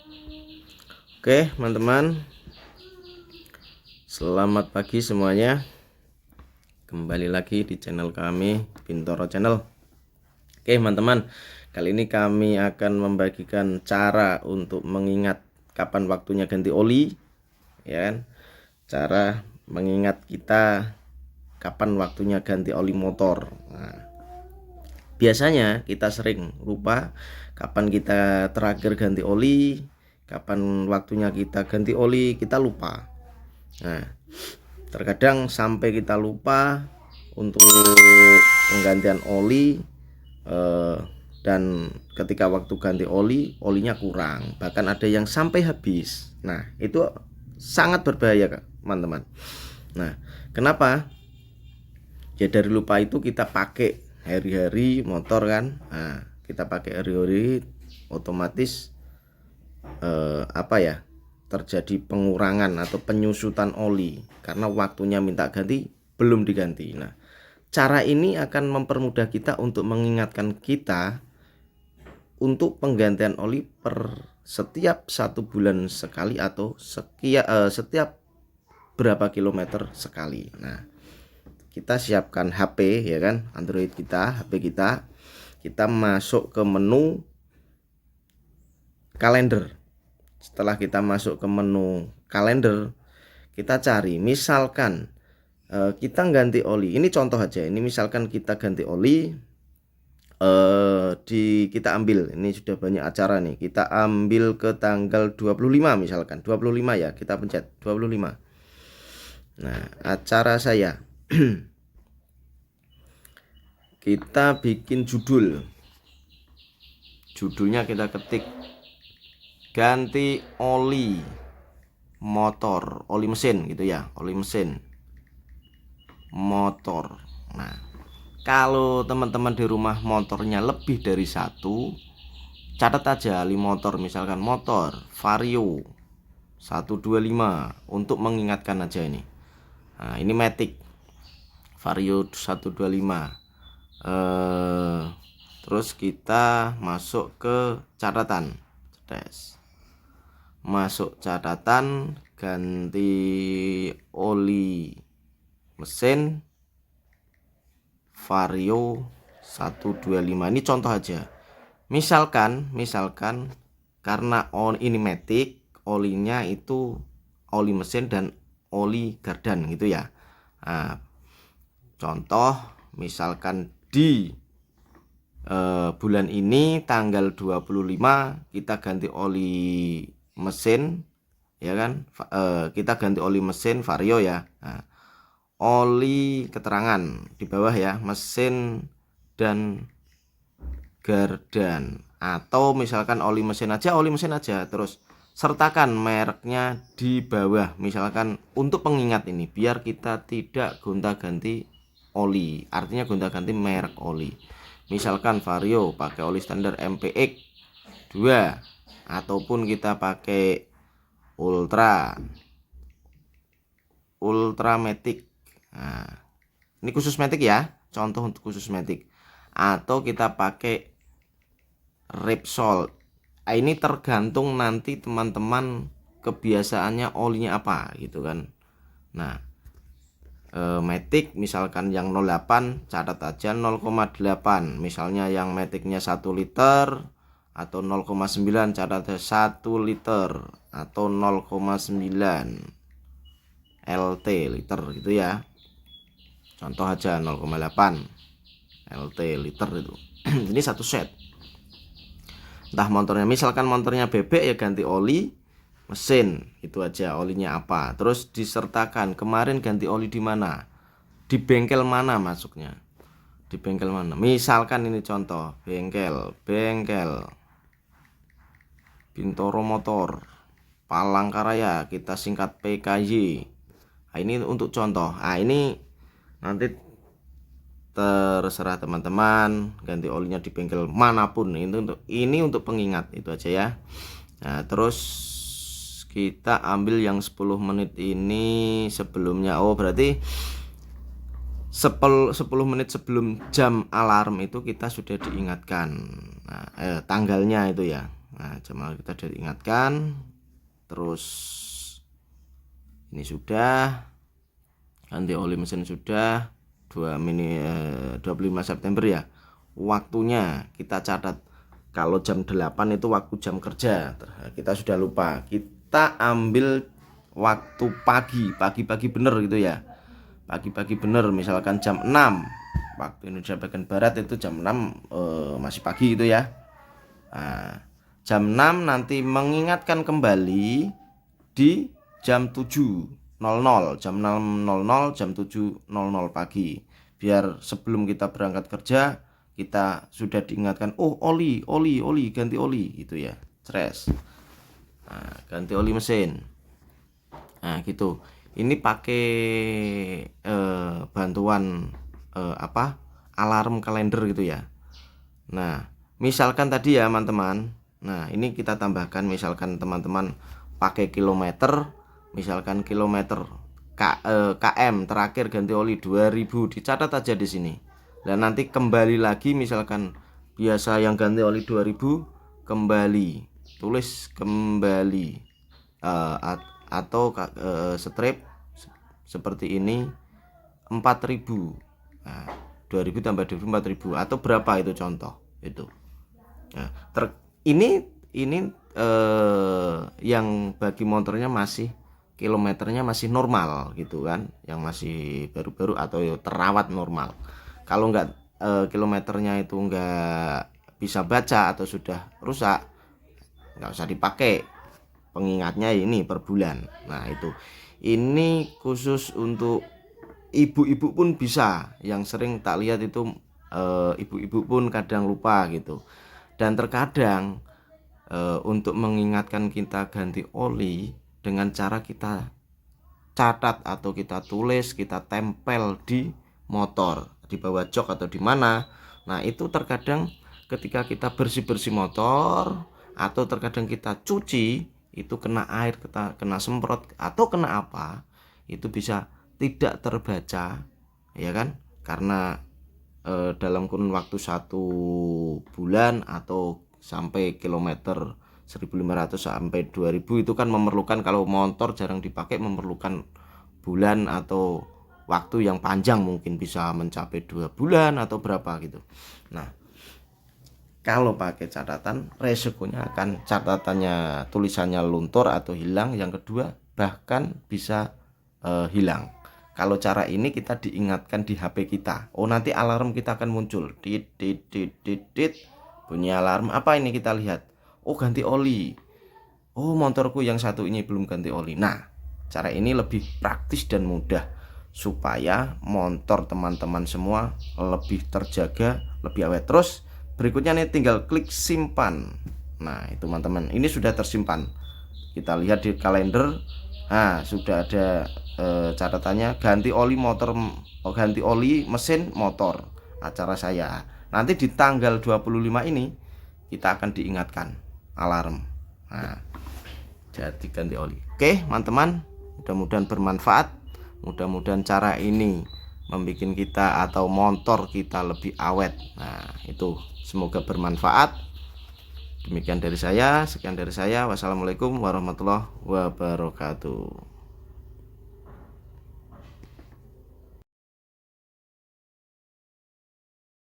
Oke, teman-teman. Selamat pagi semuanya. Kembali lagi di channel kami, Bintoro Channel. Oke, teman-teman. Kali ini kami akan membagikan cara untuk mengingat kapan waktunya ganti oli, ya kan? Cara mengingat kita kapan waktunya ganti oli motor. Nah, biasanya kita sering lupa kapan kita terakhir ganti oli, kapan waktunya kita ganti oli, kita lupa. Nah, terkadang sampai kita lupa untuk penggantian oli, dan ketika waktu ganti oli, olinya kurang, bahkan ada yang sampai habis. Nah, itu sangat berbahaya, teman-teman. Nah, kenapa? Ya dari lupa itu kita pakai hari-hari motor kan. Nah, kita pakai hari-hari otomatis terjadi pengurangan atau penyusutan oli karena waktunya minta ganti belum diganti. Nah, cara ini akan mempermudah kita untuk mengingatkan kita untuk penggantian oli per setiap 1 bulan sekali atau setiap berapa kilometer sekali. Nah, kita siapkan HP, ya kan, Android kita, HP kita masuk ke menu kalender. Setelah kita masuk ke menu kalender, kita cari misalkan kita ganti oli. Ini contoh aja. Ini misalkan kita ganti oli, kita ambil, ini sudah banyak acara nih. Kita ambil ke tanggal 25 misalkan. 25 ya, kita pencet 25. Nah, acara saya kita bikin judulnya kita ketik ganti oli motor, oli mesin gitu ya, oli mesin motor. Nah, kalau teman-teman di rumah motornya lebih dari satu, catat aja oli motor, misalkan motor Vario 125 untuk mengingatkan aja ini. Nah, ini Matic Vario 125. Terus kita masuk ke catatan, masuk catatan ganti oli mesin Vario 125. Ini contoh aja. Misalkan karena ini Matic, olinya itu oli mesin dan oli gardan gitu ya. Nah, contoh misalkan di bulan ini tanggal 25 kita ganti oli mesin, ya kan, kita ganti oli mesin Vario ya. Nah, oli keterangan di bawah ya, mesin dan gardan, atau misalkan oli mesin aja, terus sertakan mereknya di bawah, misalkan untuk pengingat ini biar kita tidak gonta-ganti oli, artinya gonta-ganti merek oli. Misalkan Vario pakai oli standar MPX 2 ataupun kita pakai Ultra Matic. Nah, ini khusus Matic ya, contoh untuk khusus Matic. Atau kita pakai Repsol. Nah, ini tergantung nanti teman-teman kebiasaannya olinya apa gitu kan. Nah, Matic misalkan yang 08, catat aja 0,8. Misalnya yang Maticnya 1 liter atau 0,9, catat aja 1 liter atau 0,9 LT liter gitu ya. Contoh aja 0,8 LT liter itu. Ini satu set. Entah motornya, misalkan motornya bebek ya ganti oli mesin, itu aja olinya apa. Terus disertakan kemarin ganti oli di mana, di bengkel mana masuknya, di bengkel mana. Misalkan ini contoh bengkel Bintoro Motor Palangkaraya, kita singkat PKY. Nah, ini untuk contoh. Nah, ini nanti terserah teman-teman ganti olinya di bengkel manapun. Ini untuk pengingat, itu aja ya. Nah, terus kita ambil yang 10 menit ini sebelumnya. Oh, berarti 10 menit sebelum jam alarm itu kita sudah diingatkan. Nah, tanggalnya itu ya. Nah, jam alarm kita sudah diingatkan. Terus ini sudah, ganti oli mesin sudah, 25 September ya. Waktunya kita catat, kalau jam 8 itu waktu jam kerja. Kita sudah lupa, kita ambil waktu pagi bener gitu ya. Pagi bener, misalkan jam 6 waktu Indonesia bagian Barat, itu jam 6 masih pagi gitu ya. Nah, jam 6 nanti mengingatkan kembali di jam 7.00, jam 6.00, jam 7.00 pagi. Biar sebelum kita berangkat kerja, kita sudah diingatkan, oh oli, ganti oli gitu ya. Stres. Nah, ganti oli mesin. Nah, gitu. Ini pakai bantuan alarm kalender gitu ya. Nah, misalkan tadi ya teman-teman. Nah, ini kita tambahkan, misalkan teman-teman pakai kilometer, misalkan kilometer km terakhir ganti oli 2000, dicatat aja di sini. Dan nanti kembali lagi, misalkan biasa yang ganti oli 2000, kembali, tulis kembali, atau strip seperti ini 4000. Nah, 2000 tambah 2000 4000 atau berapa itu contoh itu. Nah, ini yang bagi motornya masih kilometernya masih normal gitu kan, yang masih baru-baru atau terawat normal. Kalau enggak kilometernya itu enggak bisa baca atau sudah rusak, enggak usah dipakai. Pengingatnya ini per bulan. Nah, itu ini khusus untuk ibu-ibu pun bisa. Yang sering tak lihat itu ibu-ibu pun kadang lupa gitu. Dan terkadang untuk mengingatkan kita ganti oli dengan cara kita catat atau kita tulis, kita tempel di motor, di bawah jok atau di mana. Nah, itu terkadang ketika kita bersih-bersih motor atau terkadang kita cuci, itu kena air, kita kena semprot atau kena apa, itu bisa tidak terbaca ya kan, karena dalam kurun waktu 1 bulan atau sampai kilometer 1500 sampai 2000 itu kan memerlukan, kalau motor jarang dipakai, memerlukan bulan atau waktu yang panjang, mungkin bisa mencapai 2 bulan atau berapa gitu. Nah, kalau pakai catatan, resikonya akan catatannya, tulisannya luntur atau hilang. Yang kedua, bahkan bisa hilang. Kalau cara ini kita diingatkan di HP kita. Oh, nanti alarm kita akan muncul. Dit, bunyi alarm. Apa ini kita lihat? Oh, ganti oli. Oh, motorku yang satu ini belum ganti oli. Nah, cara ini lebih praktis dan mudah supaya motor teman-teman semua lebih terjaga, lebih awet. Terus berikutnya nih, tinggal klik simpan. Nah, itu teman-teman, ini sudah tersimpan. Kita lihat di kalender. Nah, sudah ada catatannya, ganti oli motor, ganti oli mesin motor, acara saya. Nanti di tanggal 25 ini kita akan diingatkan alarm. Nah, jadi ganti oli. Oke, teman-teman, mudah-mudahan bermanfaat. Mudah-mudahan cara ini membuat kita atau motor kita lebih awet. Nah, itu semoga bermanfaat. Demikian dari saya, sekian dari saya. Wassalamualaikum warahmatullahi wabarakatuh.